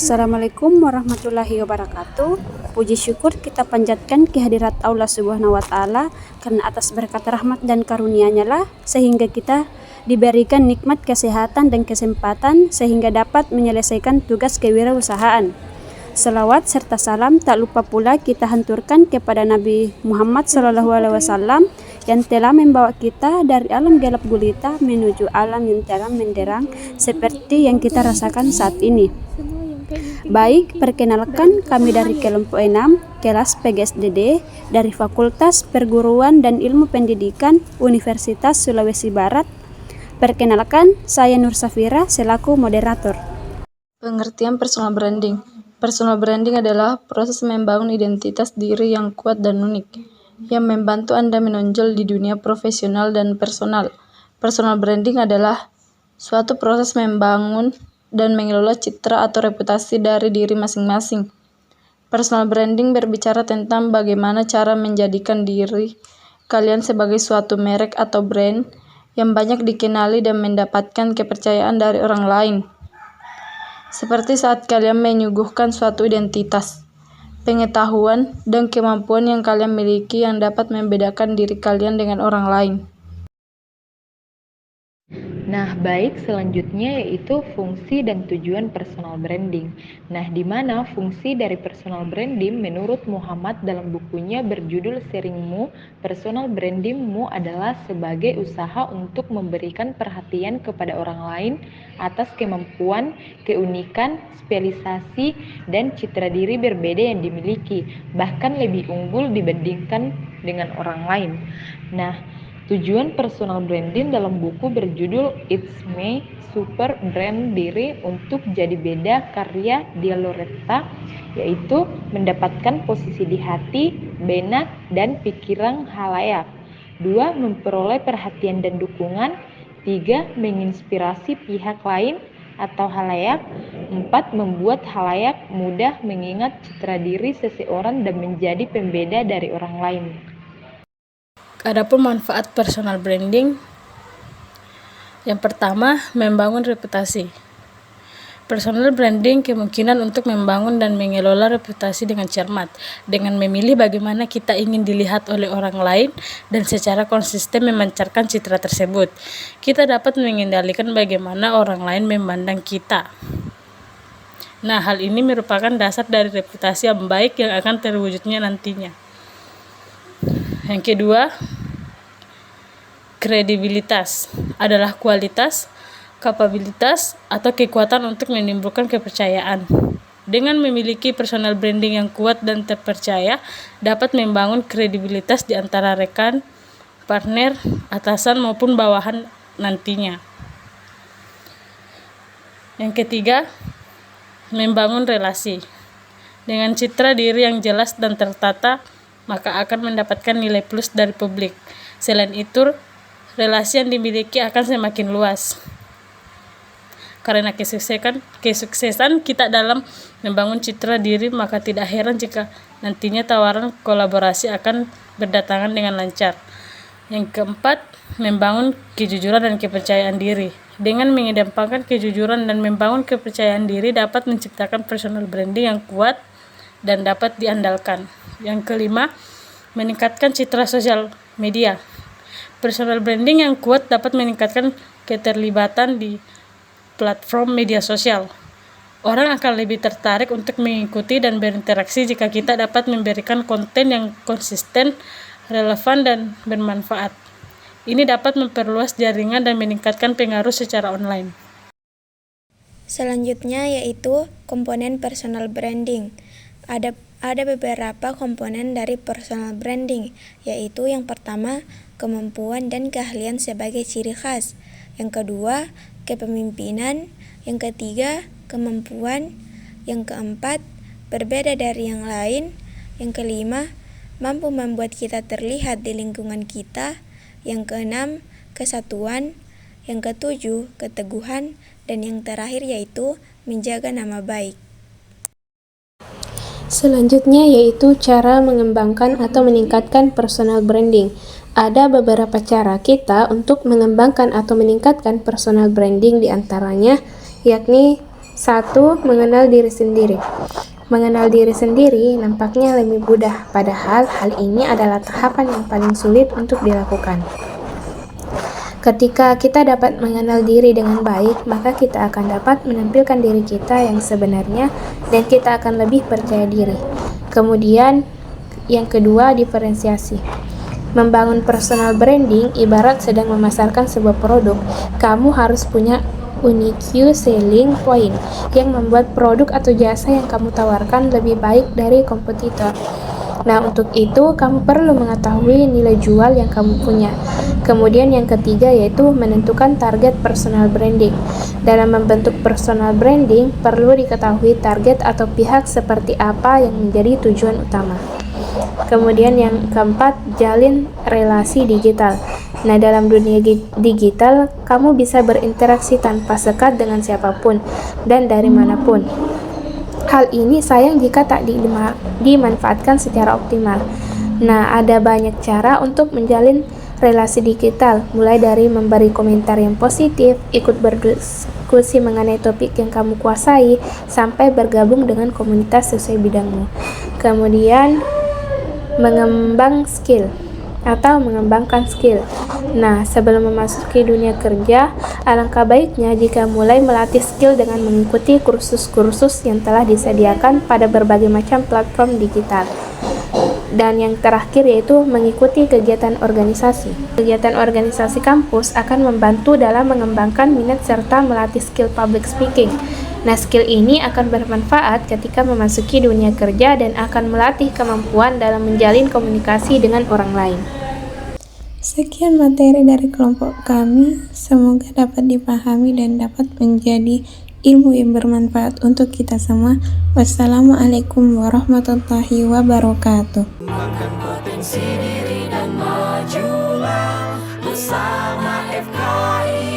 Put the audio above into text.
Assalamualaikum warahmatullahi wabarakatuh. Puji syukur kita panjatkan kehadirat Allah Subhanahu wa Ta'ala, karena atas berkat rahmat dan karunia-Nya lah sehingga kita diberikan nikmat kesehatan dan kesempatan sehingga dapat menyelesaikan tugas kewirausahaan. Selawat serta salam tak lupa pula kita hanturkan kepada Nabi Muhammad SAW yang telah membawa kita dari alam gelap gulita menuju alam yang terang menderang seperti yang kita rasakan saat ini. Baik, perkenalkan kami dari kelompok 6, kelas PGSDD dari Fakultas Perguruan dan Ilmu Pendidikan Universitas Sulawesi Barat. Perkenalkan, saya Nur Safira selaku moderator. Pengertian personal branding. Personal branding adalah proses membangun identitas diri yang kuat dan unik, yang membantu Anda menonjol di dunia profesional dan personal. Personal branding adalah suatu proses membangun dan mengelola citra atau reputasi dari diri masing-masing. Personal branding berbicara tentang bagaimana cara menjadikan diri kalian sebagai suatu merek atau brand yang banyak dikenali dan mendapatkan kepercayaan dari orang lain. Seperti saat kalian menyuguhkan suatu identitas, pengetahuan, dan kemampuan yang kalian miliki yang dapat membedakan diri kalian dengan orang lain. Nah, baik, selanjutnya yaitu fungsi dan tujuan personal branding. Nah, di mana fungsi dari personal branding menurut Muhammad dalam bukunya berjudul Sharingmu, personal brandingmu adalah sebagai usaha untuk memberikan perhatian kepada orang lain atas kemampuan, keunikan, spesialisasi, dan citra diri berbeda yang dimiliki, bahkan lebih unggul dibandingkan dengan orang lain. Nah, tujuan personal branding dalam buku berjudul It's Me, Super Brand Diri untuk Jadi Beda karya Dia Loretta, yaitu mendapatkan posisi di hati, benak, dan pikiran halayak. 2. Memperoleh perhatian dan dukungan. 3. Menginspirasi pihak lain atau halayak. 4. Membuat halayak mudah mengingat citra diri seseorang dan menjadi pembeda dari orang lain. Adapun manfaat personal branding, yang pertama, membangun reputasi. Personal branding kemungkinan untuk membangun dan mengelola reputasi dengan cermat, dengan memilih bagaimana kita ingin dilihat oleh orang lain dan secara konsisten memancarkan citra tersebut. Kita dapat mengendalikan bagaimana orang lain memandang kita. Nah, hal ini merupakan dasar dari reputasi yang baik yang akan terwujudnya nantinya. Yang kedua, kredibilitas adalah kualitas, kapabilitas, atau kekuatan untuk menimbulkan kepercayaan. Dengan memiliki personal branding yang kuat dan terpercaya, dapat membangun kredibilitas di antara rekan, partner, atasan maupun bawahan nantinya. Yang ketiga, membangun relasi. Dengan citra diri yang jelas dan tertata, maka akan mendapatkan nilai plus dari publik. Selain itu, relasi yang dimiliki akan semakin luas. Karena kesuksesan kita dalam membangun citra diri, maka tidak heran jika nantinya tawaran kolaborasi akan berdatangan dengan lancar. Yang keempat, membangun kejujuran dan kepercayaan diri. Dengan mengedepankan kejujuran dan membangun kepercayaan diri dapat menciptakan personal branding yang kuat dan dapat diandalkan. Yang kelima, meningkatkan citra sosial media. Personal branding yang kuat dapat meningkatkan keterlibatan di platform media sosial. Orang akan lebih tertarik untuk mengikuti dan berinteraksi jika kita dapat memberikan konten yang konsisten, relevan, dan bermanfaat. Ini dapat memperluas jaringan dan meningkatkan pengaruh secara online. Selanjutnya yaitu komponen personal branding. Ada beberapa komponen dari personal branding, yaitu yang pertama, kemampuan dan keahlian sebagai ciri khas. Yang kedua, kepemimpinan. Yang ketiga, kemampuan. Yang keempat, berbeda dari yang lain. Yang kelima, mampu membuat kita terlihat di lingkungan kita. Yang keenam, kesatuan. Yang ketujuh, keteguhan. Dan yang terakhir yaitu menjaga nama baik. Selanjutnya yaitu cara mengembangkan atau meningkatkan personal branding. Ada beberapa cara kita untuk mengembangkan atau meningkatkan personal branding, diantaranya yakni 1. Mengenal diri sendiri. Mengenal diri sendiri nampaknya lebih mudah, padahal hal ini adalah tahapan yang paling sulit untuk dilakukan. Ketika kita dapat mengenal diri dengan baik, maka kita akan dapat menampilkan diri kita yang sebenarnya dan kita akan lebih percaya diri. Kemudian, yang kedua, diferensiasi. Membangun personal branding ibarat sedang memasarkan sebuah produk. Kamu harus punya unique selling point yang membuat produk atau jasa yang kamu tawarkan lebih baik dari kompetitor. Nah, untuk itu kamu perlu mengetahui nilai jual yang kamu punya. Kemudian yang ketiga yaitu menentukan target personal branding. Dalam membentuk personal branding, perlu diketahui target atau pihak seperti apa yang menjadi tujuan utama. Kemudian yang keempat, jalin relasi digital. Nah, dalam dunia digital, kamu bisa berinteraksi tanpa sekat dengan siapapun dan dari manapun. Hal ini sayang jika tak dimanfaatkan secara optimal. Nah, ada banyak cara untuk menjalin relasi digital, mulai dari memberi komentar yang positif, ikut berdiskusi mengenai topik yang kamu kuasai, sampai bergabung dengan komunitas sesuai bidangmu. Kemudian, mengembangkan skill. Nah, sebelum memasuki dunia kerja, alangkah baiknya jika mulai melatih skill dengan mengikuti kursus-kursus yang telah disediakan pada berbagai macam platform digital. Dan yang terakhir yaitu mengikuti kegiatan organisasi. Kegiatan organisasi kampus akan membantu dalam mengembangkan minat serta melatih skill public speaking. Nah, skill ini akan bermanfaat ketika memasuki dunia kerja dan akan melatih kemampuan dalam menjalin komunikasi dengan orang lain. Sekian materi dari kelompok kami, semoga dapat dipahami dan dapat menjadi ilmu yang bermanfaat untuk kita semua. Wassalamualaikum warahmatullahi wabarakatuh. Kembangkan potensi diri dan majulah bersama FKI.